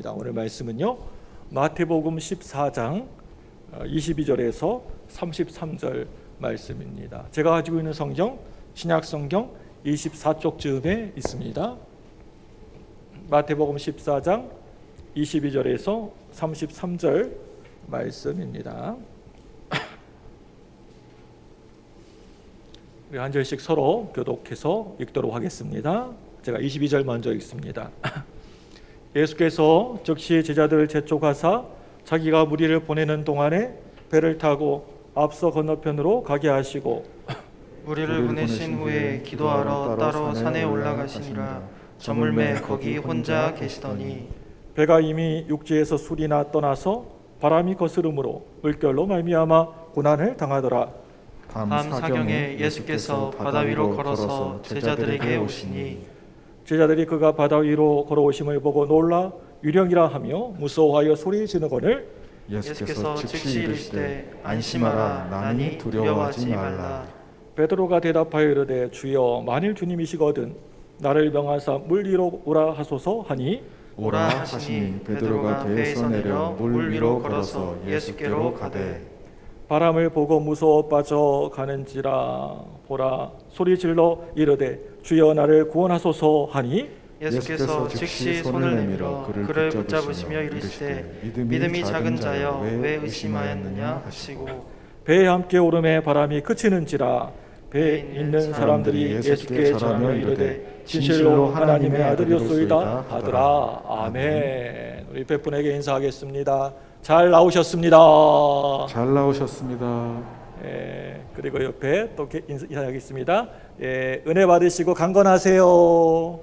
하겠습니다. 오늘 말씀은요, 마태복음 14장 22절에서 33절 말씀입니다. 제가 가지고 있는 성경, 신약성경 24쪽쯤에 있습니다. 마태복음 14장 22절에서 33절 말씀입니다. 우리 한 절씩 서로 교독해서 읽도록 하겠습니다. 제가 22절 먼저 읽습니다. 예수께서 즉시 제자들을 재촉하사 자기가 무리를 보내는 동안에 배를 타고 앞서 건너편으로 가게 하시고 무리를 보내신 후에 기도하러 따로 산에 올라가시니라. 저물매 거기 혼자 계시더니 배가 이미 육지에서 술이나 떠나서 바람이 거스름으로 물결로 말미암아 고난을 당하더라. 밤 사경에 예수께서 바다 위로 걸어서 제자들에게 오시니 제자들이 그가 바다 위로 걸어오심을 보고 놀라 유령이라 하며 무서워하여 소리 지르거늘 예수께서 즉시 이르시되 안심하라. 나니 두려워하지 말라. 베드로가 대답하여 이르되 주여 만일 주님이시거든 나를 명하사 물 위로 오라 하소서 하니 오라 하시니 베드로가 배에서 내려 물 위로 걸어서 예수께로 가되 바람을 보고 무서워 빠져가는지라 보라 소리 질러 이르되 주여 나를 구원하소서 하니 예수께서 즉시 손을 내밀어 그를 붙잡으시며 이르시되 믿음이 작은 자여 왜 의심하였느냐 하시고 배에 함께 오름에 바람이 그치는지라 배에 있는 사람들이 예수께 전하며 이르되 진실로 하나님의 아들이었소이다 하더라. 아멘. 우리 백분에게 인사하겠습니다. 잘 나오셨습니다. 잘 나오셨습니다. 그리고 옆에 또 인사하겠습니다. 은혜 받으시고 강건하세요.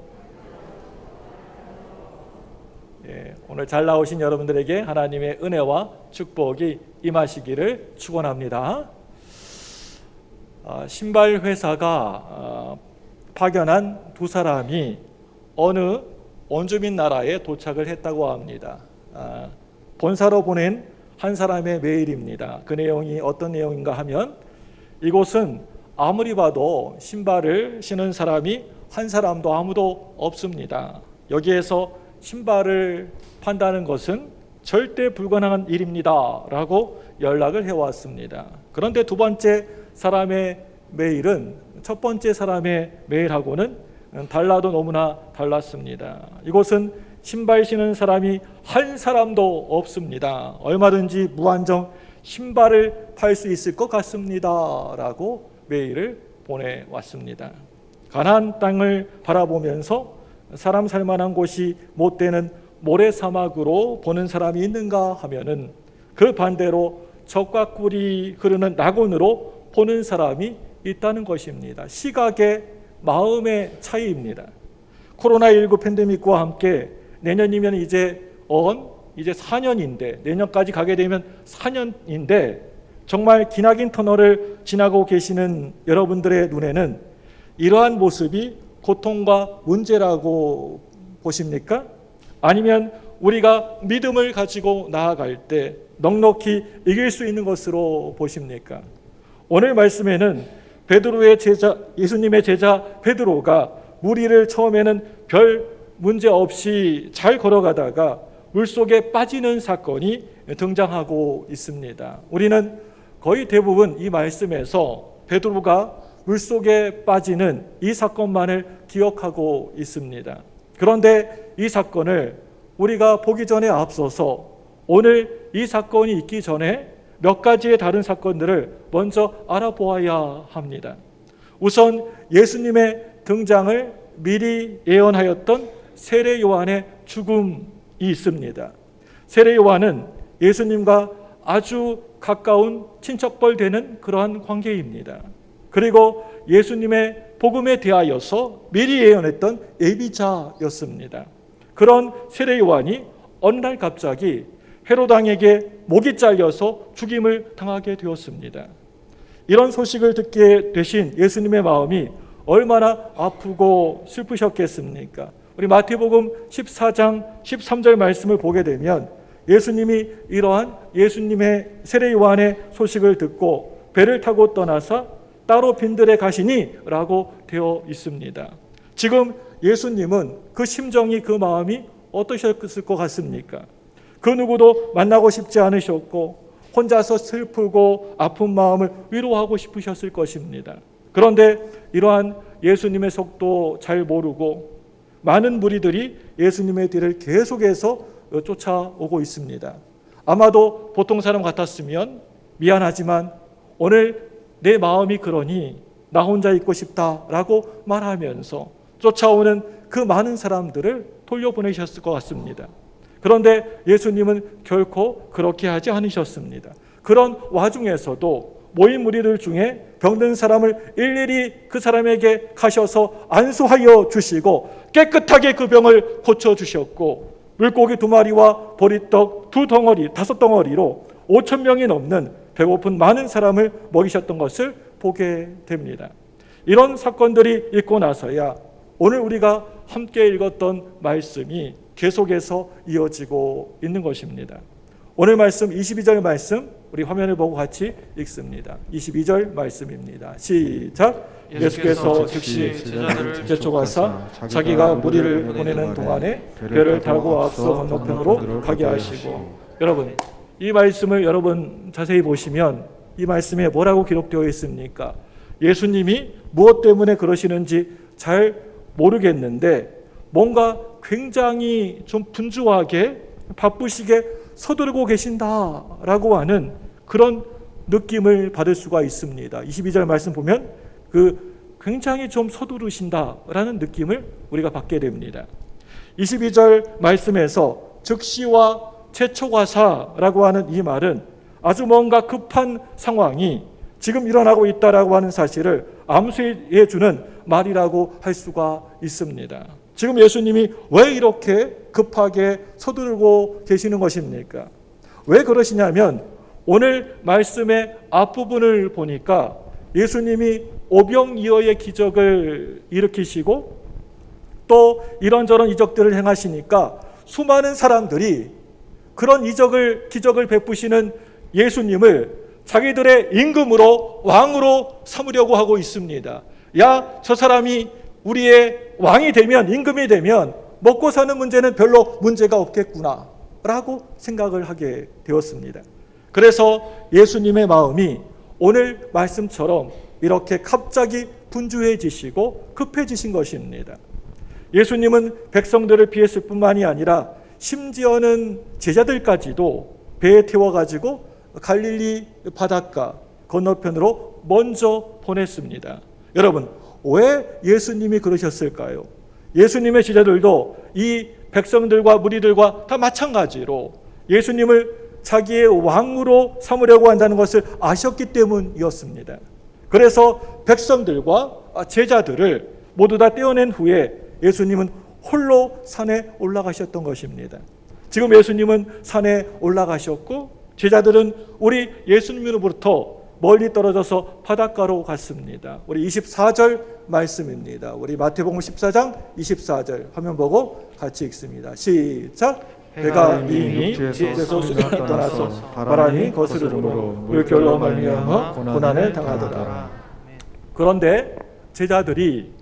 오늘 잘 나오신 여러분들에게 하나님의 은혜와 축복이 임하시기를 축원합니다. 신발 회사가 파견한 두 사람이 어느 원주민 나라에 도착을 했다고 합니다. 본사로 보낸 한 사람의 메일입니다. 그 내용이 어떤 내용인가 하면 이곳은 아무리 봐도 신발을 신은 사람이 한 사람도 아무도 없습니다. 여기에서 신발을 판다는 것은 절대 불가능한 일입니다 라고 연락을 해왔습니다. 그런데 두 번째 사람의 메일은 첫 번째 사람의 메일하고는 달라도 너무나 달랐습니다. 이곳은 신발 신는 사람이 한 사람도 없습니다. 얼마든지 무한정 신발을 팔 수 있을 것 같습니다 라고 메일을 보내왔습니다. 가나안 땅을 바라보면서 사람 살만한 곳이 못 되는 모래사막으로 보는 사람이 있는가 하면은 그 반대로 적과 꿀이 흐르는 낙원으로 보는 사람이 있다는 것입니다. 시각의 마음의 차이입니다. 코로나19 팬데믹과 함께 내년이면 이제 4년인데 내년까지 가게 되면 4년인데 정말 기나긴 터널을 지나고 계시는 여러분들의 눈에는 이러한 모습이 고통과 문제라고 보십니까? 아니면 우리가 믿음을 가지고 나아갈 때 넉넉히 이길 수 있는 것으로 보십니까? 오늘 말씀에는 베드로의 제자, 예수님의 제자 베드로가 물 위를 처음에는 별 문제 없이 잘 걸어가다가 물속에 빠지는 사건이 등장하고 있습니다. 우리는 거의 대부분 이 말씀에서 베드로가 물속에 빠지는 이 사건만을 기억하고 있습니다. 그런데 이 사건을 우리가 보기 전에 앞서서 오늘 이 사건이 있기 전에 몇 가지의 다른 사건들을 먼저 알아보아야 합니다. 우선 예수님의 등장을 미리 예언하였던 세례 요한의 죽음이 있습니다. 세례 요한은 예수님과 아주 가까운 친척벌 되는 그러한 관계입니다. 그리고 예수님의 복음에 대하여서 미리 예언했던 예비자였습니다. 그런 세례 요한이 어느 날 갑자기 헤롯 왕에게 목이 잘려서 죽임을 당하게 되었습니다. 이런 소식을 듣게 되신 예수님의 마음이 얼마나 아프고 슬프셨겠습니까? 우리 마태복음 14장 13절 말씀을 보게 되면 예수님이 이러한 예수님의 세례 요한의 소식을 듣고 배를 타고 떠나서 따로 빈들에 가시니 라고 되어 있습니다. 지금 예수님은 그 심정이 그 마음이 어떠셨을 것 같습니까? 그 누구도 만나고 싶지 않으셨고 혼자서 슬프고 아픈 마음을 위로하고 싶으셨을 것입니다. 그런데 이러한 예수님의 속도 잘 모르고 많은 무리들이 예수님의 뒤를 계속해서 쫓아오고 있습니다. 아마도 보통 사람 같았으면 미안하지만 오늘 내 마음이 그러니 나 혼자 있고 싶다라고 말하면서 쫓아오는 그 많은 사람들을 돌려보내셨을 것 같습니다. 그런데 예수님은 결코 그렇게 하지 않으셨습니다. 그런 와중에서도 모인 무리들 중에 병든 사람을 일일이 그 사람에게 가셔서 안수하여 주시고 깨끗하게 그 병을 고쳐주셨고 물고기 2마리와 보리떡 5덩어리로 5,000명이 넘는 배고픈 많은 사람을 먹이셨던 것을 보게 됩니다. 이런 사건들이 있고 나서야 오늘 우리가 함께 읽었던 말씀이 계속해서 이어지고 있는 것입니다. 오늘 말씀 22절 말씀 우리 화면을 보고 같이 읽습니다. 22절 말씀입니다. 시작. 예수께서 즉시 제자들을 제쳐가사 자기가 무리를 보내는 동안에 배를 타고 앞서 건너편으로 가게 하시고. 여러분, 이 말씀을 여러분 자세히 보시면 이 말씀에 뭐라고 기록되어 있습니까? 예수님이 무엇 때문에 그러시는지 잘 모르겠는데 뭔가 굉장히 좀 분주하게 바쁘시게 서두르고 계신다라고 하는 그런 느낌을 받을 수가 있습니다. 22절 말씀 보면 굉장히 좀 서두르신다라는 느낌을 우리가 받게 됩니다. 22절 말씀에서 즉시와 제초가사라고 하는 이 말은 아주 뭔가 급한 상황이 지금 일어나고 있다라고 하는 사실을 암시해 주는 말이라고 할 수가 있습니다. 지금 예수님이 왜 이렇게 급하게 서두르고 계시는 것입니까? 왜 그러시냐면 오늘 말씀의 앞부분을 보니까 예수님이 오병이어의 기적을 일으키시고 또 이런저런 이적들을 행하시니까 수많은 사람들이 그런 기적을 베푸시는 예수님을 자기들의 임금으로 왕으로 삼으려고 하고 있습니다. 야, 저 사람이 우리의 왕이 되면 임금이 되면 먹고 사는 문제는 별로 문제가 없겠구나 라고 생각을 하게 되었습니다. 그래서 예수님의 마음이 오늘 말씀처럼 이렇게 갑자기 분주해지시고 급해지신 것입니다. 예수님은 백성들을 피했을 뿐만이 아니라 심지어는 제자들까지도 배에 태워가지고 갈릴리 바닷가 건너편으로 먼저 보냈습니다. 여러분, 왜 예수님이 그러셨을까요? 예수님의 제자들도 이 백성들과 무리들과 다 마찬가지로 예수님을 자기의 왕으로 삼으려고 한다는 것을 아셨기 때문이었습니다. 그래서 백성들과 제자들을 모두 다 떼어낸 후에 예수님은 홀로 산에 올라가셨던 것입니다. 지금 예수님은 산에 올라가셨고 제자들은 우리 예수님으로부터 멀리 떨어져서 바닷가로 갔습니다. 우리 24절 말씀입니다. 우리 마태복음 14장 24절 화면 보고 같이 읽습니다. 시작. 배가 이미 집에서 떠나서 바람이 거스르므로 물결로 말미암아 고난을 당하더라. 그런데 제자들이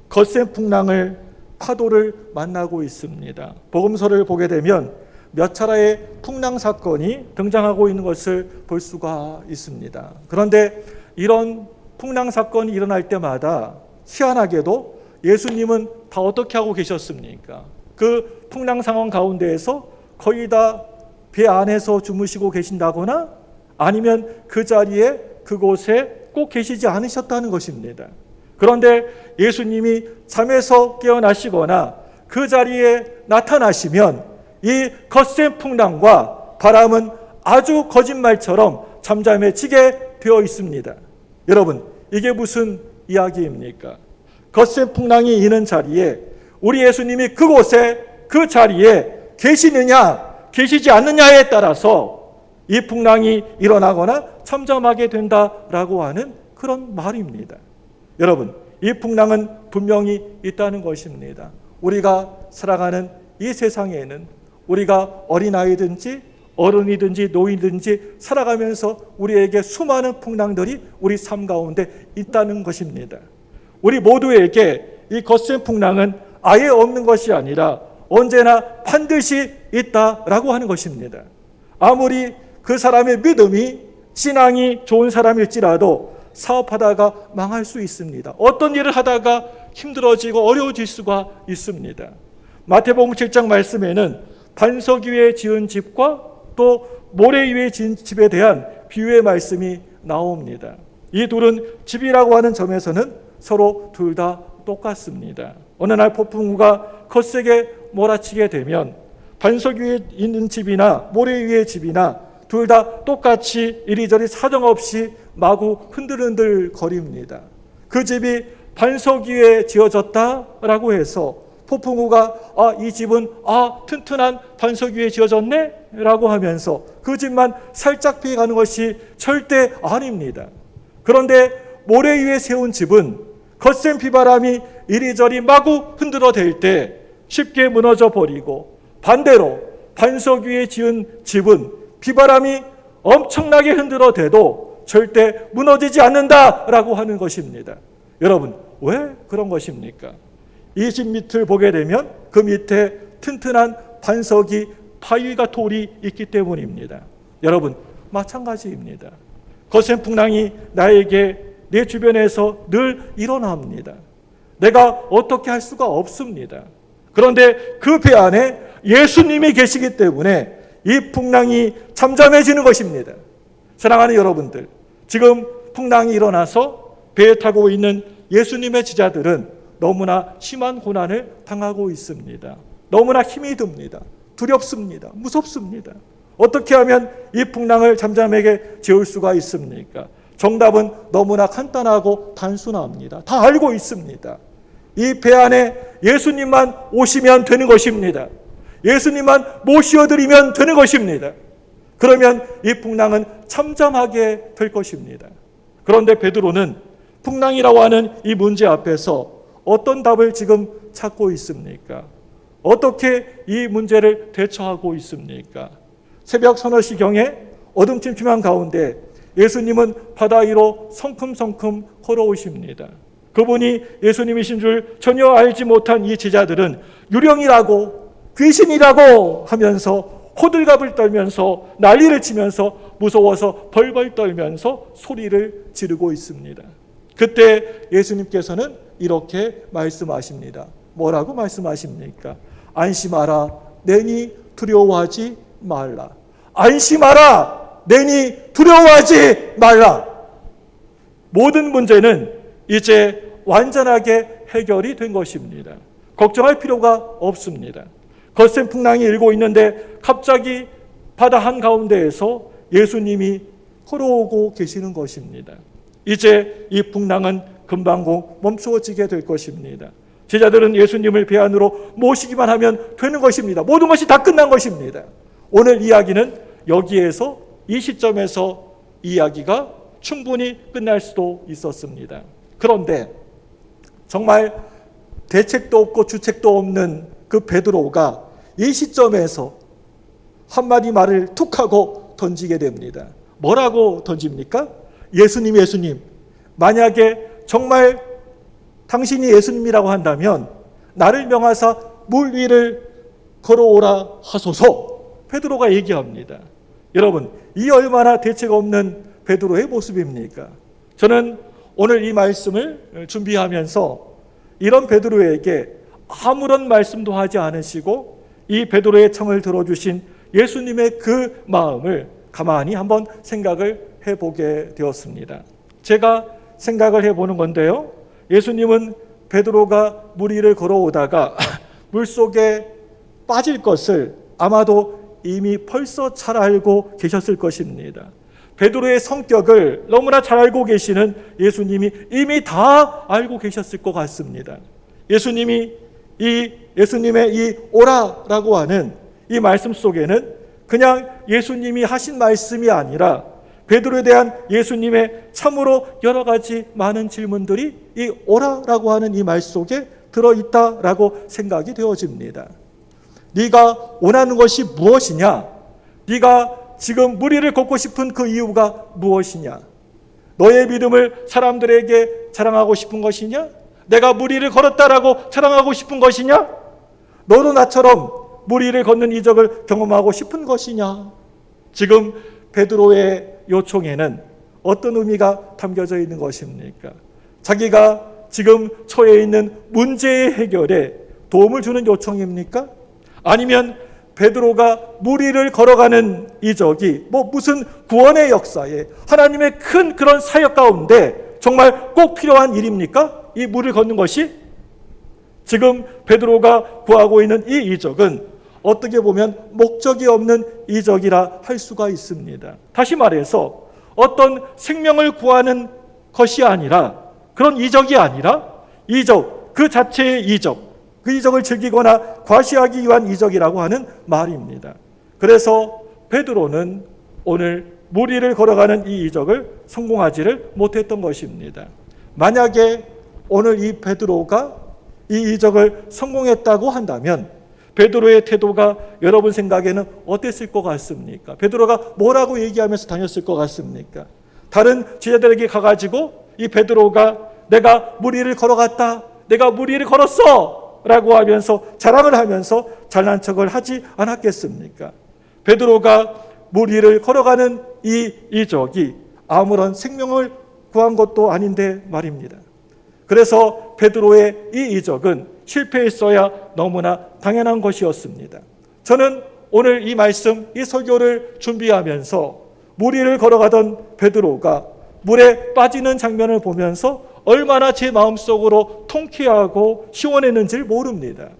거센 풍랑을 파도를 만나고 있습니다. 복음서를 보게 되면 몇 차례의 풍랑 사건이 등장하고 있는 것을 볼 수가 있습니다. 그런데 이런 풍랑 사건이 일어날 때마다 희한하게도 예수님은 다 어떻게 하고 계셨습니까? 그 풍랑 상황 가운데에서 거의 다 배 안에서 주무시고 계신다거나 아니면 그 자리에 그곳에 꼭 계시지 않으셨다는 것입니다. 그런데 예수님이 잠에서 깨어나시거나 그 자리에 나타나시면 이 거센 풍랑과 바람은 아주 거짓말처럼 잠잠해지게 되어 있습니다. 여러분, 이게 무슨 이야기입니까? 거센 풍랑이 있는 자리에 우리 예수님이 그곳에 그 자리에 계시느냐 계시지 않느냐에 따라서 이 풍랑이 일어나거나 잠잠하게 된다라고 하는 그런 말입니다. 여러분, 이 풍랑은 분명히 있다는 것입니다. 우리가 살아가는 이 세상에는 우리가 어린아이든지 어른이든지 노인든지 살아가면서 우리에게 수많은 풍랑들이 우리 삶 가운데 있다는 것입니다. 우리 모두에게 이 거센 풍랑은 아예 없는 것이 아니라 언제나 반드시 있다라고 하는 것입니다. 아무리 그 사람의 믿음이 신앙이 좋은 사람일지라도 사업하다가 망할 수 있습니다. 어떤 일을 하다가 힘들어지고 어려워질 수가 있습니다. 마태복음 7장 말씀에는 반석 위에 지은 집과 또 모래 위에 지은 집에 대한 비유의 말씀이 나옵니다. 이 둘은 집이라고 하는 점에서는 서로 둘 다 똑같습니다. 어느 날 폭풍우가 거세게 몰아치게 되면 반석 위에 있는 집이나 모래 위의 집이나 둘 다 똑같이 이리저리 사정없이 마구 흔들흔들 거립니다. 그 집이 반석 위에 지어졌다라고 해서 폭풍우가 이 집은 튼튼한 반석 위에 지어졌네 라고 하면서 그 집만 살짝 피해가는 것이 절대 아닙니다. 그런데 모래 위에 세운 집은 거센 비바람이 이리저리 마구 흔들어댈 때 쉽게 무너져 버리고, 반대로 반석 위에 지은 집은 비바람이 엄청나게 흔들어대도 절대 무너지지 않는다라고 하는 것입니다. 여러분, 왜 그런 것입니까? 이 집 밑을 보게 되면 그 밑에 튼튼한 반석이 바위가 돌이 있기 때문입니다. 여러분, 마찬가지입니다. 거센 풍랑이 나에게 내 주변에서 늘 일어납니다. 내가 어떻게 할 수가 없습니다. 그런데 그 배 안에 예수님이 계시기 때문에 이 풍랑이 잠잠해지는 것입니다. 사랑하는 여러분들, 지금 풍랑이 일어나서 배에 타고 있는 예수님의 제자들은 너무나 심한 고난을 당하고 있습니다. 너무나 힘이 듭니다. 두렵습니다. 무섭습니다. 어떻게 하면 이 풍랑을 잠잠하게 재울 수가 있습니까? 정답은 너무나 간단하고 단순합니다. 다 알고 있습니다. 이 배 안에 예수님만 오시면 되는 것입니다. 예수님만 모셔드리면 되는 것입니다. 그러면 이 풍랑은 잠잠하게 될 것입니다. 그런데 베드로는 풍랑이라고 하는 이 문제 앞에서 어떤 답을 지금 찾고 있습니까? 어떻게 이 문제를 대처하고 있습니까? 새벽 서너 시경에 어둠침침한 가운데 예수님은 바다 위로 성큼성큼 걸어오십니다. 그분이 예수님이신 줄 전혀 알지 못한 이 제자들은 유령이라고 귀신이라고 하면서 호들갑을 떨면서 난리를 치면서 무서워서 벌벌 떨면서 소리를 지르고 있습니다. 그때 예수님께서는 이렇게 말씀하십니다. 뭐라고 말씀하십니까? 안심하라, 내니 두려워하지 말라. 안심하라, 내니 두려워하지 말라. 모든 문제는 이제 완전하게 해결이 된 것입니다. 걱정할 필요가 없습니다. 거센 풍랑이 일고 있는데 갑자기 바다 한가운데에서 예수님이 걸어오고 계시는 것입니다. 이제 이 풍랑은 금방 멈추어지게 될 것입니다. 제자들은 예수님을 배 안으로 모시기만 하면 되는 것입니다. 모든 것이 다 끝난 것입니다. 오늘 이야기는 여기에서 이 시점에서 이야기가 충분히 끝날 수도 있었습니다. 그런데 정말 대책도 없고 주책도 없는 그 베드로가 이 시점에서 한마디 말을 툭 하고 던지게 됩니다. 뭐라고 던집니까? 예수님, 만약에 정말 당신이 예수님이라고 한다면 나를 명하사 물 위를 걸어오라 하소서. 베드로가 얘기합니다. 여러분, 이 얼마나 대책 없는 베드로의 모습입니까? 저는 오늘 이 말씀을 준비하면서 이런 베드로에게 아무런 말씀도 하지 않으시고 이 베드로의 청을 들어주신 예수님의 그 마음을 가만히 한번 생각을 해보게 되었습니다. 제가 생각을 해보는 건데요, 예수님은 베드로가 물 위를 걸어오다가 물속에 빠질 것을 아마도 이미 벌써 잘 알고 계셨을 것입니다. 베드로의 성격을 너무나 잘 알고 계시는 예수님이 이미 다 알고 계셨을 것 같습니다. 예수님의 이 오라라고 하는 이 말씀 속에는 그냥 예수님이 하신 말씀이 아니라 베드로에 대한 예수님의 참으로 여러 가지 많은 질문들이 이 오라라고 하는 이 말 속에 들어있다라고 생각이 되어집니다. 네가 원하는 것이 무엇이냐? 네가 지금 물 위를 걷고 싶은 그 이유가 무엇이냐? 너의 믿음을 사람들에게 자랑하고 싶은 것이냐? 내가 물 위를 걸었다라고 자랑하고 싶은 것이냐? 너도 나처럼 물 위를 걷는 이적을 경험하고 싶은 것이냐? 지금 베드로의 요청에는 어떤 의미가 담겨져 있는 것입니까? 자기가 지금 처해 있는 문제의 해결에 도움을 주는 요청입니까? 아니면 베드로가 물 위를 걸어가는 이적이 무슨 구원의 역사에 하나님의 큰 그런 사역 가운데 정말 꼭 필요한 일입니까? 이 물을 걷는 것이? 지금 베드로가 구하고 있는 이 이적은 어떻게 보면 목적이 없는 이적이라 할 수가 있습니다. 다시 말해서 어떤 생명을 구하는 것이 아니라, 그런 이적이 아니라 이적 그 자체의 이적, 그 이적을 즐기거나 과시하기 위한 이적이라고 하는 말입니다. 그래서 베드로는 오늘 물 위를 걸어가는 이 이적을 성공하지를 못했던 것입니다. 만약에 오늘 이 베드로가 이 이적을 성공했다고 한다면 베드로의 태도가 여러분 생각에는 어땠을 것 같습니까? 베드로가 뭐라고 얘기하면서 다녔을 것 같습니까? 다른 제자들에게 가가지고 이 베드로가 내가 물 위를 걸어갔다, 내가 물 위를 걸었어 라고 하면서 자랑을 하면서 잘난 척을 하지 않았겠습니까? 베드로가 물 위를 걸어가는 이 이적이 아무런 생명을 구한 것도 아닌데 말입니다. 그래서 베드로의 이 이적은 실패했어야 너무나 당연한 것이었습니다. 저는 오늘 이 말씀, 이 설교를 준비하면서 물 위를 걸어가던 베드로가 물에 빠지는 장면을 보면서 얼마나 제 마음속으로 통쾌하고 시원했는지를 모릅니다.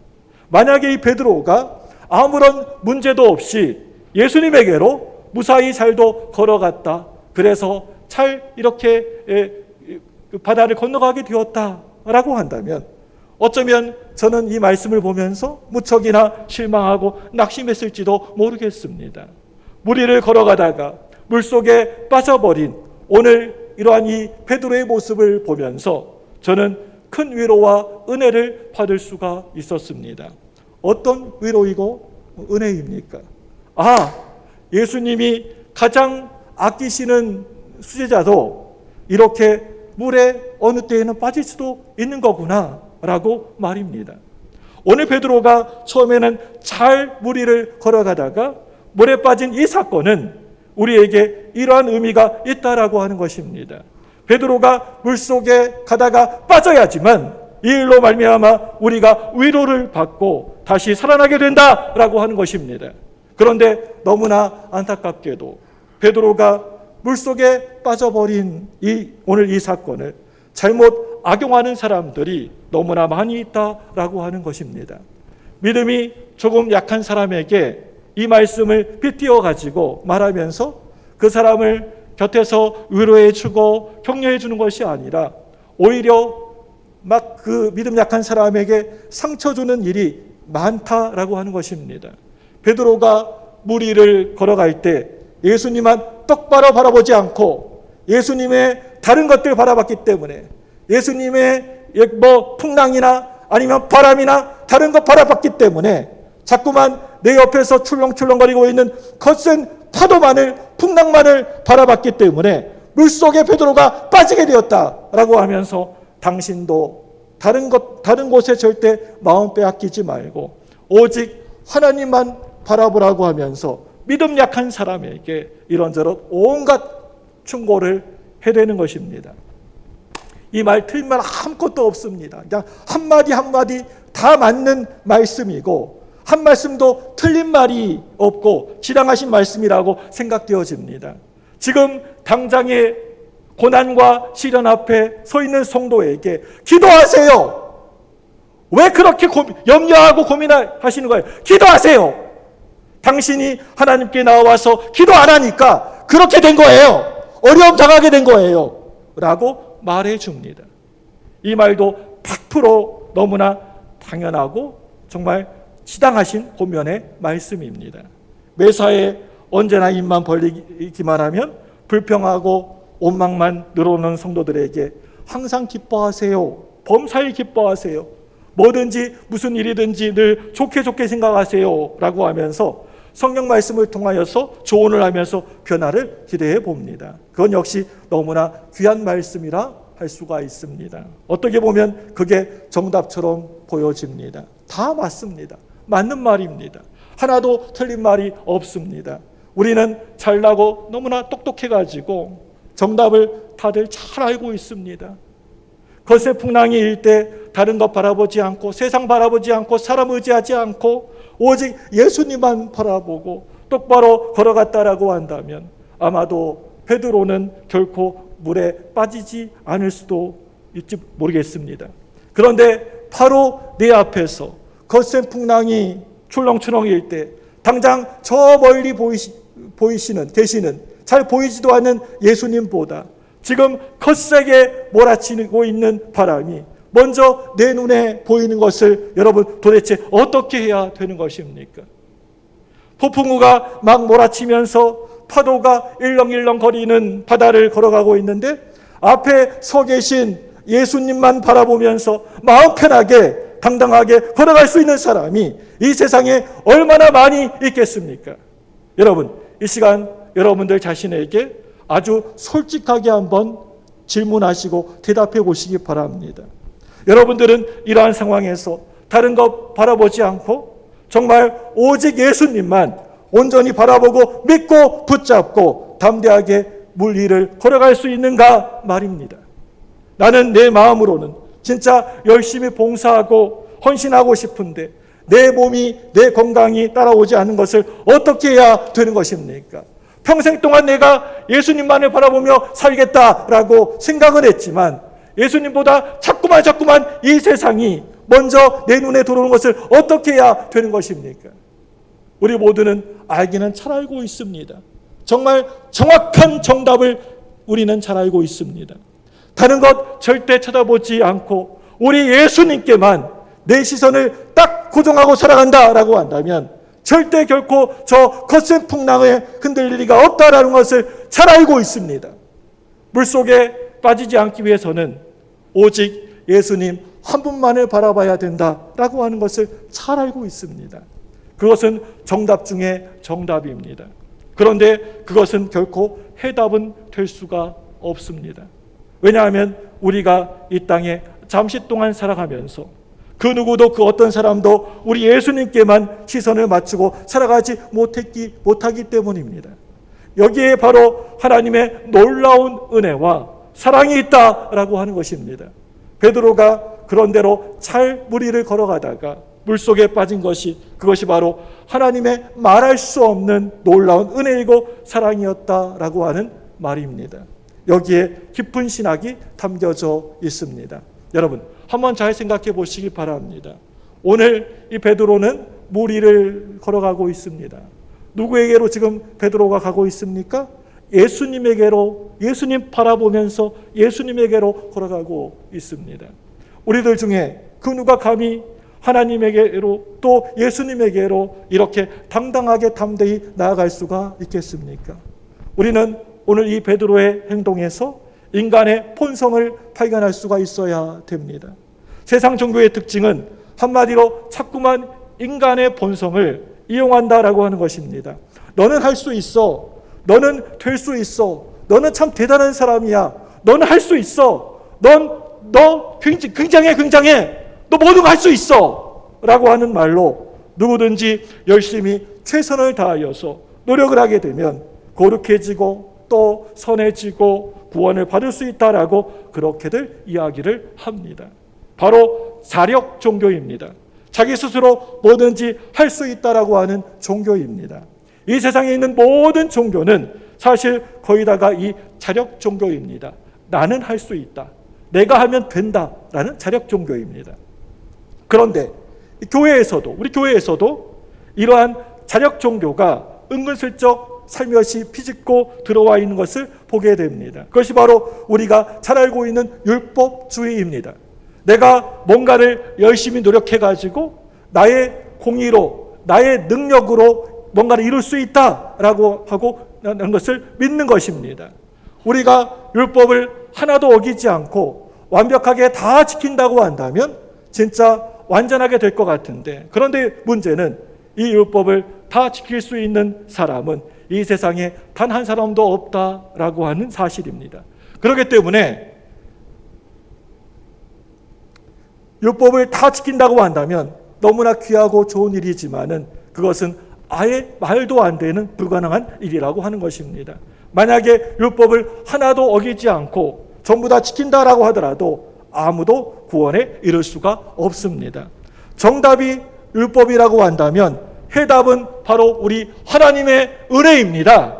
만약에 이 베드로가 아무런 문제도 없이 예수님에게로 무사히 잘도 걸어갔다, 그래서 잘 이렇게 바다를 건너가게 되었다라고 한다면 어쩌면 저는 이 말씀을 보면서 무척이나 실망하고 낙심했을지도 모르겠습니다. 물 위를 걸어가다가 물속에 빠져버린 오늘 이러한 이 베드로의 모습을 보면서 저는 큰 위로와 은혜를 받을 수가 있었습니다. 어떤 위로이고 은혜입니까? 예수님이 가장 아끼시는 수제자도 이렇게 물에 어느 때에는 빠질 수도 있는 거구나 라고 말입니다. 오늘 베드로가 처음에는 잘 물 위를 걸어가다가 물에 빠진 이 사건은 우리에게 이러한 의미가 있다라고 하는 것입니다. 베드로가 물속에 가다가 빠져야지만 이 일로 말미암아 우리가 위로를 받고 다시 살아나게 된다라고 하는 것입니다. 그런데 너무나 안타깝게도 베드로가 물속에 빠져버린 오늘 이 사건을 잘못 악용하는 사람들이 너무나 많이 있다라고 하는 것입니다. 믿음이 조금 약한 사람에게 이 말씀을 빗대어 가지고 말하면서 그 사람을 곁에서 위로해 주고 격려해 주는 것이 아니라 오히려 막 그 믿음 약한 사람에게 상처 주는 일이 많다라고 하는 것입니다. 베드로가 물 위를 걸어갈 때 예수님만 똑바로 바라보지 않고 예수님의 다른 것들 바라봤기 때문에 예수님의 풍랑이나 아니면 바람이나 다른 것 바라봤기 때문에 자꾸만 내 옆에서 출렁출렁거리고 있는 거센 파도만을, 풍랑만을 바라봤기 때문에 물속에 베드로가 빠지게 되었다라고 하면서 당신도 다른 곳에 절대 마음 빼앗기지 말고 오직 하나님만 바라보라고 하면서 믿음 약한 사람에게 이런저런 온갖 충고를 해대는 것입니다. 이 말 틀린 말 아무것도 없습니다. 그냥 한마디 한마디 다 맞는 말씀이고 한 말씀도 틀린 말이 없고 지당하신 말씀이라고 생각되어집니다. 지금 당장의 고난과 시련 앞에 서 있는 성도에게 기도하세요. 왜 그렇게 염려하고 고민하시는 거예요? 기도하세요. 당신이 하나님께 나와서 기도 안 하니까 그렇게 된 거예요. 어려움 당하게 된 거예요. 라고 말해 줍니다. 이 말도 100% 너무나 당연하고 정말 지당하신 본면의 말씀입니다. 매사에 언제나 입만 벌리기만 하면 불평하고 원망만 늘어오는 성도들에게 항상 기뻐하세요. 범사에 기뻐하세요. 뭐든지 무슨 일이든지 늘 좋게 생각하세요 라고 하면서 성경 말씀을 통하여서 조언을 하면서 변화를 기대해 봅니다. 그건 역시 너무나 귀한 말씀이라 할 수가 있습니다. 어떻게 보면 그게 정답처럼 보여집니다. 다 맞습니다. 맞는 말입니다. 하나도 틀린 말이 없습니다. 우리는 잘나고 너무나 똑똑해가지고 정답을 다들 잘 알고 있습니다. 거세 풍랑이 일 때 다른 것 바라보지 않고 세상 바라보지 않고 사람 의지하지 않고 오직 예수님만 바라보고 똑바로 걸어갔다라고 한다면 아마도 베드로는 결코 물에 빠지지 않을 수도 있지 모르겠습니다. 그런데 바로 내 앞에서 거센 풍랑이 출렁출렁일 때 당장 저 멀리 계시는 잘 보이지도 않는 예수님보다 지금 거세게 몰아치고 있는 바람이 먼저 내 눈에 보이는 것을 여러분 도대체 어떻게 해야 되는 것입니까? 폭풍우가 막 몰아치면서 파도가 일렁일렁 거리는 바다를 걸어가고 있는데 앞에 서 계신 예수님만 바라보면서 마음 편하게 당당하게 걸어갈 수 있는 사람이 이 세상에 얼마나 많이 있겠습니까? 여러분, 이 시간 여러분들 자신에게 아주 솔직하게 한번 질문하시고 대답해 보시기 바랍니다. 여러분들은 이러한 상황에서 다른 것 바라보지 않고 정말 오직 예수님만 온전히 바라보고 믿고 붙잡고 담대하게 물 위를 걸어갈 수 있는가 말입니다. 나는 내 마음으로는 진짜 열심히 봉사하고 헌신하고 싶은데 내 몸이 내 건강이 따라오지 않는 것을 어떻게 해야 되는 것입니까? 평생 동안 내가 예수님만을 바라보며 살겠다라고 생각은 했지만 예수님보다 자꾸만 이 세상이 먼저 내 눈에 들어오는 것을 어떻게 해야 되는 것입니까? 우리 모두는 알기는 잘 알고 있습니다. 정말 정확한 정답을 우리는 잘 알고 있습니다. 다른 것 절대 쳐다보지 않고 우리 예수님께만 내 시선을 딱 고정하고 살아간다라고 한다면 절대 결코 저 거센 풍랑에 흔들릴 리가 없다라는 것을 잘 알고 있습니다. 물속에 빠지지 않기 위해서는 오직 예수님 한 분만을 바라봐야 된다라고 하는 것을 잘 알고 있습니다. 그것은 정답 중에 정답입니다. 그런데 그것은 결코 해답은 될 수가 없습니다. 왜냐하면 우리가 이 땅에 잠시 동안 살아가면서 그 누구도 그 어떤 사람도 우리 예수님께만 시선을 맞추고 살아가지 못하기 때문입니다. 여기에 바로 하나님의 놀라운 은혜와 사랑이 있다라고 하는 것입니다. 베드로가 그런대로 잘 물 위를 걸어가다가 물속에 빠진 그것이 바로 하나님의 말할 수 없는 놀라운 은혜이고 사랑이었다라고 하는 말입니다. 여기에 깊은 신학이 담겨져 있습니다. 여러분, 한번 잘 생각해 보시기 바랍니다. 오늘 이 베드로는 물 위를 걸어가고 있습니다. 누구에게로 지금 베드로가 가고 있습니까? 예수님에게로, 예수님 바라보면서 예수님에게로 걸어가고 있습니다. 우리들 중에 그 누가 감히 하나님에게로 또 예수님에게로 이렇게 당당하게 담대히 나아갈 수가 있겠습니까? 우리는 오늘 이 베드로의 행동에서 인간의 본성을 발견할 수가 있어야 됩니다. 세상 종교의 특징은 한마디로 자꾸만 인간의 본성을 이용한다라고 하는 것입니다. 너는 할 수 있어. 너는 될 수 있어. 너는 참 대단한 사람이야. 너는 할 수 있어. 너 굉장해. 너 뭐든 할 수 있어. 라고 하는 말로 누구든지 열심히 최선을 다하여서 노력을 하게 되면 거룩해지고 또 선해지고 구원을 받을 수 있다라고 그렇게들 이야기를 합니다. 바로 자력 종교입니다. 자기 스스로 뭐든지 할 수 있다라고 하는 종교입니다. 이 세상에 있는 모든 종교는 사실 거의 다가 이 자력 종교입니다. 나는 할 수 있다. 내가 하면 된다라는 자력 종교입니다. 그런데 우리 교회에서도 이러한 자력 종교가 은근슬쩍 살며시 비집고 들어와 있는 것을 보게 됩니다. 그것이 바로 우리가 잘 알고 있는 율법주의입니다. 내가 뭔가를 열심히 노력해가지고 나의 공의로, 나의 능력으로 뭔가를 이룰 수 있다라고 하고 하는 것을 믿는 것입니다. 우리가 율법을 하나도 어기지 않고 완벽하게 다 지킨다고 한다면 진짜 완전하게 될 것 같은데, 그런데 문제는 이 율법을 다 지킬 수 있는 사람은 이 세상에 단 한 사람도 없다라고 하는 사실입니다. 그렇기 때문에 율법을 다 지킨다고 한다면 너무나 귀하고 좋은 일이지만은 그것은 아예 말도 안 되는 불가능한 일이라고 하는 것입니다. 만약에 율법을 하나도 어기지 않고 전부 다 지킨다라고 하더라도 아무도 구원에 이를 수가 없습니다. 정답이 율법이라고 한다면 해답은 바로 우리 하나님의 은혜입니다.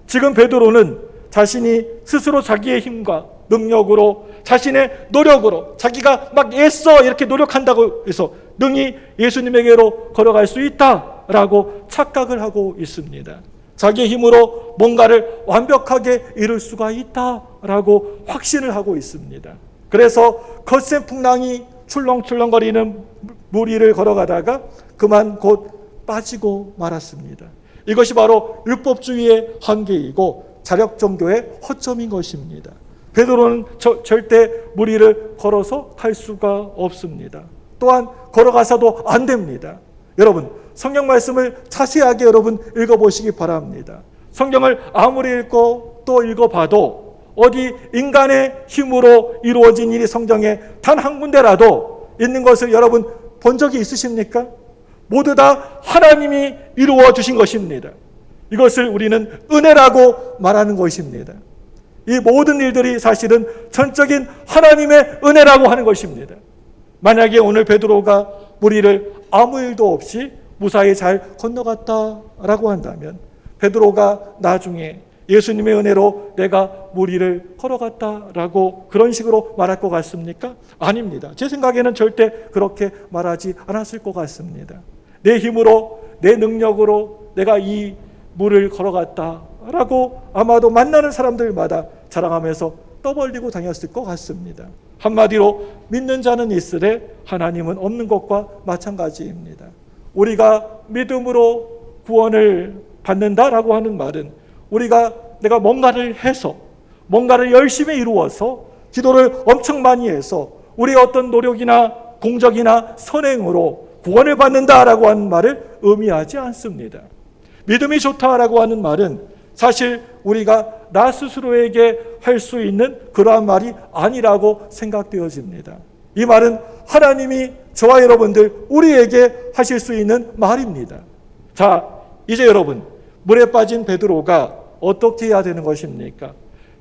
지금 베드로는 자신이 스스로 자기의 힘과 능력으로 자신의 노력으로 자기가 막 애써 이렇게 노력한다고 해서 능히 예수님에게로 걸어갈 수 있다라고 착각을 하고 있습니다. 자기의 힘으로 뭔가를 완벽하게 이룰 수가 있다라고 확신을 하고 있습니다. 그래서 거센 풍랑이 출렁출렁거리는 물 위를 걸어가다가 그만 곧 빠지고 말았습니다. 이것이 바로 율법주의의 한계이고 자력종교의 허점인 것입니다. 베드로는 절대 물 위를 걸어서 갈 수가 없습니다. 또한 걸어가서도 안 됩니다. 여러분, 성경 말씀을 자세하게 여러분 읽어보시기 바랍니다. 성경을 아무리 읽고 또 읽어봐도 어디 인간의 힘으로 이루어진 일이 성경에 단 한 군데라도 있는 것을 여러분 본 적이 있으십니까? 모두 다 하나님이 이루어 주신 것입니다. 이것을 우리는 은혜라고 말하는 것입니다. 이 모든 일들이 사실은 전적인 하나님의 은혜라고 하는 것입니다. 만약에 오늘 베드로가 물 위를 아무 일도 없이 무사히 잘 건너갔다라고 한다면 베드로가 나중에 예수님의 은혜로 내가 물 위를 걸어갔다라고 그런 식으로 말할 것 같습니까? 아닙니다. 제 생각에는 절대 그렇게 말하지 않았을 것 같습니다. 내 힘으로 내 능력으로 내가 이 물을 걸어갔다라고 아마도 만나는 사람들마다 자랑하면서 떠벌리고 다녔을 것 같습니다. 한마디로 믿는 자는 있으되 하나님은 없는 것과 마찬가지입니다. 우리가 믿음으로 구원을 받는다라고 하는 말은 내가 뭔가를 해서 뭔가를 열심히 이루어서 기도를 엄청 많이 해서 우리의 어떤 노력이나 공적이나 선행으로 구원을 받는다라고 하는 말을 의미하지 않습니다. 믿음이 좋다라고 하는 말은 사실 우리가 나 스스로에게 할 수 있는 그러한 말이 아니라고 생각되어집니다. 이 말은 하나님이 저와 여러분들 우리에게 하실 수 있는 말입니다. 자, 이제 여러분 물에 빠진 베드로가 어떻게 해야 되는 것입니까?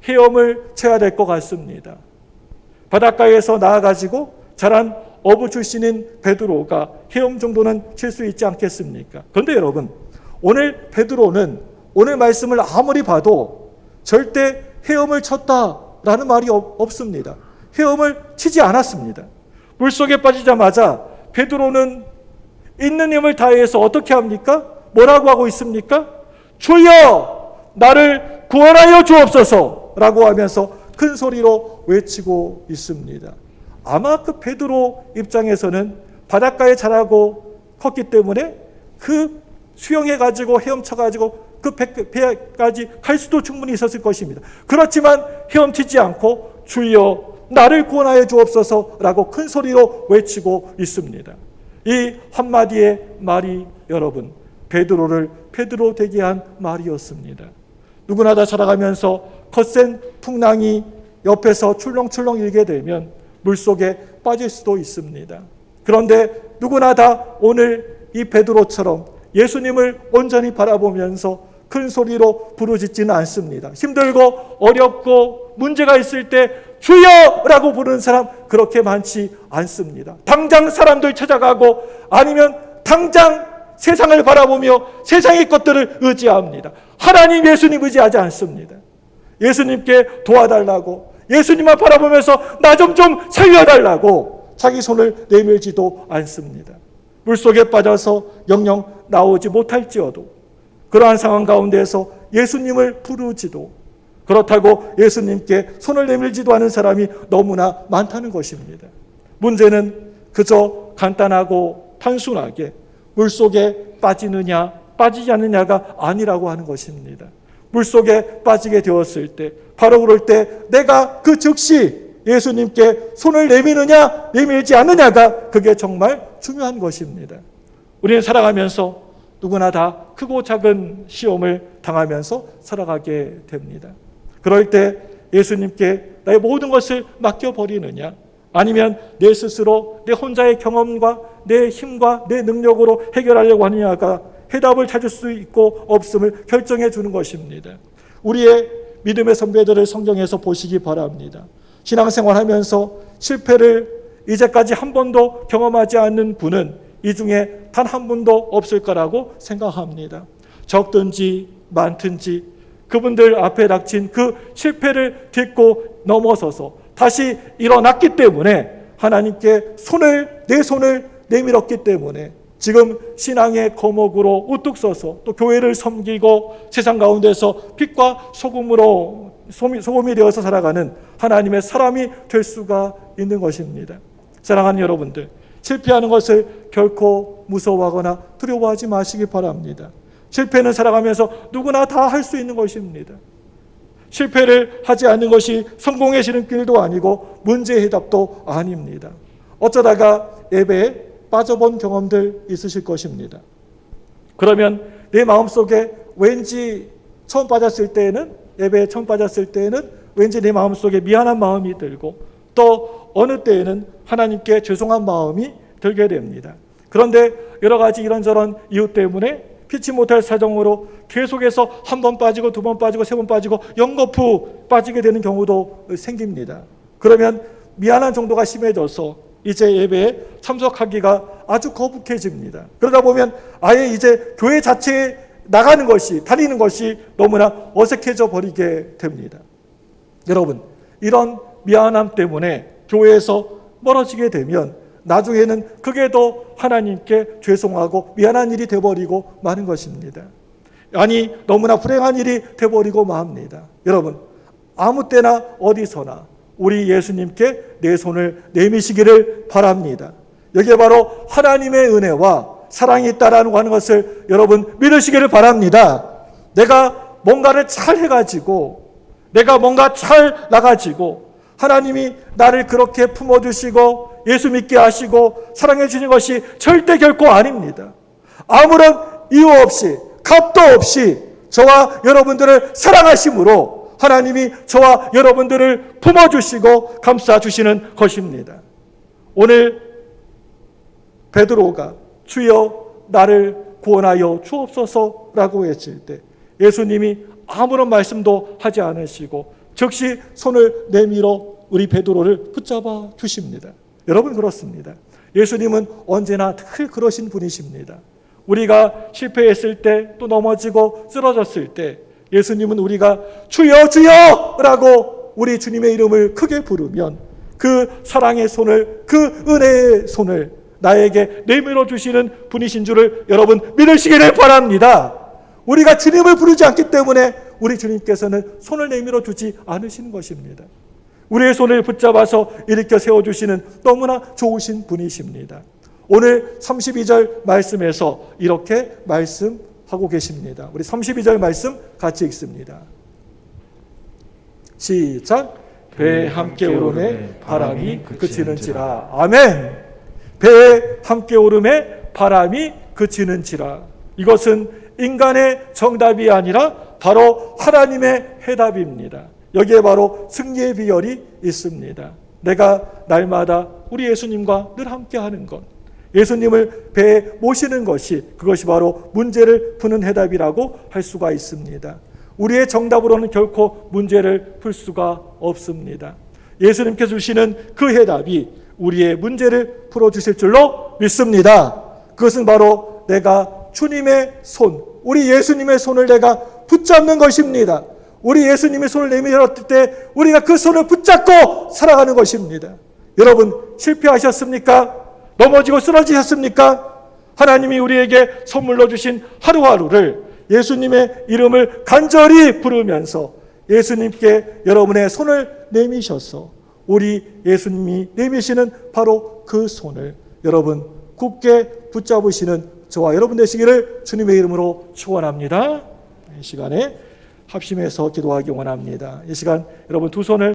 헤엄을 쳐야 될 것 같습니다. 바닷가에서 나와가지고 자란 어부 출신인 베드로가 헤엄 정도는 칠 수 있지 않겠습니까? 그런데 여러분, 오늘 베드로는 오늘 말씀을 아무리 봐도 절대 헤엄을 쳤다라는 말이 없습니다. 헤엄을 치지 않았습니다. 물속에 빠지자마자 베드로는 있는 힘을 다해서 어떻게 합니까? 뭐라고 하고 있습니까? 주여 나를 구원하여 주옵소서 라고 하면서 큰 소리로 외치고 있습니다. 아마 그 베드로 입장에서는 바닷가에 자라고 컸기 때문에 그 수영해가지고 헤엄쳐가지고 그 배까지 갈 수도 충분히 있었을 것입니다. 그렇지만 헤엄치지 않고 주여 나를 구원하여 주옵소서 라고 큰 소리로 외치고 있습니다. 이 한마디의 말이 여러분 베드로를 베드로 되게 한 말이었습니다. 누구나 다 살아가면서 거센 풍랑이 옆에서 출렁출렁 일게 되면 물속에 빠질 수도 있습니다. 그런데 누구나 다 오늘 이 베드로처럼 예수님을 온전히 바라보면서 큰 소리로 부르짖지는 않습니다. 힘들고 어렵고 문제가 있을 때 주여라고 부르는 사람 그렇게 많지 않습니다. 당장 사람들 찾아가고 아니면 당장 세상을 바라보며 세상의 것들을 의지합니다. 하나님 예수님 의지하지 않습니다. 예수님께 도와달라고 예수님만 바라보면서 나 좀 살려달라고 자기 손을 내밀지도 않습니다. 물속에 빠져서 영영 나오지 못할지어도 그러한 상황 가운데에서 예수님을 부르지도 그렇다고 예수님께 손을 내밀지도 않은 사람이 너무나 많다는 것입니다. 문제는 그저 간단하고 단순하게 물속에 빠지느냐 빠지지 않느냐가 아니라고 하는 것입니다. 물속에 빠지게 되었을 때 바로 그럴 때 내가 그 즉시 예수님께 손을 내미느냐 내밀지 않느냐가 그게 정말 중요한 것입니다. 우리는 살아가면서 누구나 다 크고 작은 시험을 당하면서 살아가게 됩니다. 그럴 때 예수님께 나의 모든 것을 맡겨버리느냐 아니면 내 스스로 내 혼자의 경험과 내 힘과 내 능력으로 해결하려고 하느냐가 해답을 찾을 수 있고 없음을 결정해 주는 것입니다. 우리의 믿음의 선배들을 성경에서 보시기 바랍니다. 신앙생활하면서 실패를 이제까지 한 번도 경험하지 않는 분은 이 중에 단 한 분도 없을 거라고 생각합니다. 적든지 많든지 그분들 앞에 닥친 그 실패를 딛고 넘어서서 다시 일어났기 때문에 하나님께 내 손을 내밀었기 때문에 지금 신앙의 거목으로 우뚝 서서 또 교회를 섬기고 세상 가운데서 빛과 소금이 되어서 살아가는 하나님의 사람이 될 수가 있는 것입니다. 사랑하는 여러분들, 실패하는 것을 결코 무서워하거나 두려워하지 마시기 바랍니다. 실패는 살아가면서 누구나 다 할 수 있는 것입니다. 실패를 하지 않는 것이 성공의 지름길도 아니고 문제의 해답도 아닙니다. 어쩌다가 예배에 빠져본 경험들 있으실 것입니다. 그러면 내 마음속에 왠지 예배에 처음 빠졌을 때에는 왠지 내 마음속에 미안한 마음이 들고 또 어느 때에는 하나님께 죄송한 마음이 들게 됩니다. 그런데 여러 가지 이런저런 이유 때문에 피치 못할 사정으로 계속해서 한 번 빠지고 두 번 빠지고 세 번 빠지고 연거푸 빠지게 되는 경우도 생깁니다. 그러면 미안한 정도가 심해져서 이제 예배에 참석하기가 아주 거북해집니다. 그러다 보면 아예 이제 교회 자체에 다니는 것이 너무나 어색해져 버리게 됩니다. 여러분, 이런 미안함 때문에 교회에서 멀어지게 되면 나중에는 그게 더 하나님께 죄송하고 미안한 일이 되어버리고 마는 것입니다. 아니, 너무나 불행한 일이 되어버리고 맙니다. 여러분, 아무 때나 어디서나 우리 예수님께 내 손을 내미시기를 바랍니다. 여기에 바로 하나님의 은혜와 사랑이 있다라는 하는 것을 여러분 믿으시기를 바랍니다. 내가 뭔가를 잘 해가지고 내가 뭔가 잘 나가지고 하나님이 나를 그렇게 품어주시고 예수 믿게 하시고 사랑해 주시는 것이 절대 결코 아닙니다. 아무런 이유 없이 값도 없이 저와 여러분들을 사랑하심으로 하나님이 저와 여러분들을 품어주시고 감싸주시는 것입니다. 오늘 베드로가 주여 나를 구원하여 주옵소서라고 했을 때 예수님이 아무런 말씀도 하지 않으시고 즉시 손을 내밀어 우리 베드로를 붙잡아 주십니다. 여러분, 그렇습니다. 예수님은 언제나 늘 그러신 분이십니다. 우리가 실패했을 때 또 넘어지고 쓰러졌을 때 예수님은 우리가 주여 주여 라고 우리 주님의 이름을 크게 부르면 그 사랑의 손을, 그 은혜의 손을 나에게 내밀어 주시는 분이신 줄을 여러분 믿으시기를 바랍니다. 우리가 주님을 부르지 않기 때문에 우리 주님께서는 손을 내밀어 주지 않으시는 것입니다. 우리의 손을 붙잡아서 일으켜 세워주시는 너무나 좋으신 분이십니다. 오늘 32절 말씀에서 이렇게 말씀하고 계십니다. 우리 32절 말씀 같이 읽습니다. 시작. 배에 함께 오름에 바람이 그치는지라. 아멘. 배에 함께 오름에 바람이 그치는지라. 이것은 인간의 정답이 아니라 바로 하나님의 해답입니다. 여기에 바로 승리의 비결이 있습니다. 내가 날마다 우리 예수님과 늘 함께하는 것, 예수님을 배에 모시는 그것이 바로 문제를 푸는 해답이라고 할 수가 있습니다. 우리의 정답으로는 결코 문제를 풀 수가 없습니다. 예수님께서 주시는 그 해답이 우리의 문제를 풀어주실 줄로 믿습니다. 그것은 바로 내가 주님의 손, 우리 예수님의 손을 내가 붙잡는 것입니다. 우리 예수님의 손을 내밀었을 때 우리가 그 손을 붙잡고 살아가는 것입니다. 여러분, 실패하셨습니까? 넘어지고 쓰러지셨습니까? 하나님이 우리에게 선물로 주신 하루하루를 예수님의 이름을 간절히 부르면서 예수님께 여러분의 손을 내미셔서 우리 예수님이 내미시는 바로 그 손을 여러분 굳게 붙잡으시는 저와 여러분 되시기를 주님의 이름으로 축원합니다. 이 시간에 합심해서 기도하기 원합니다. 이 시간 여러분 두 손을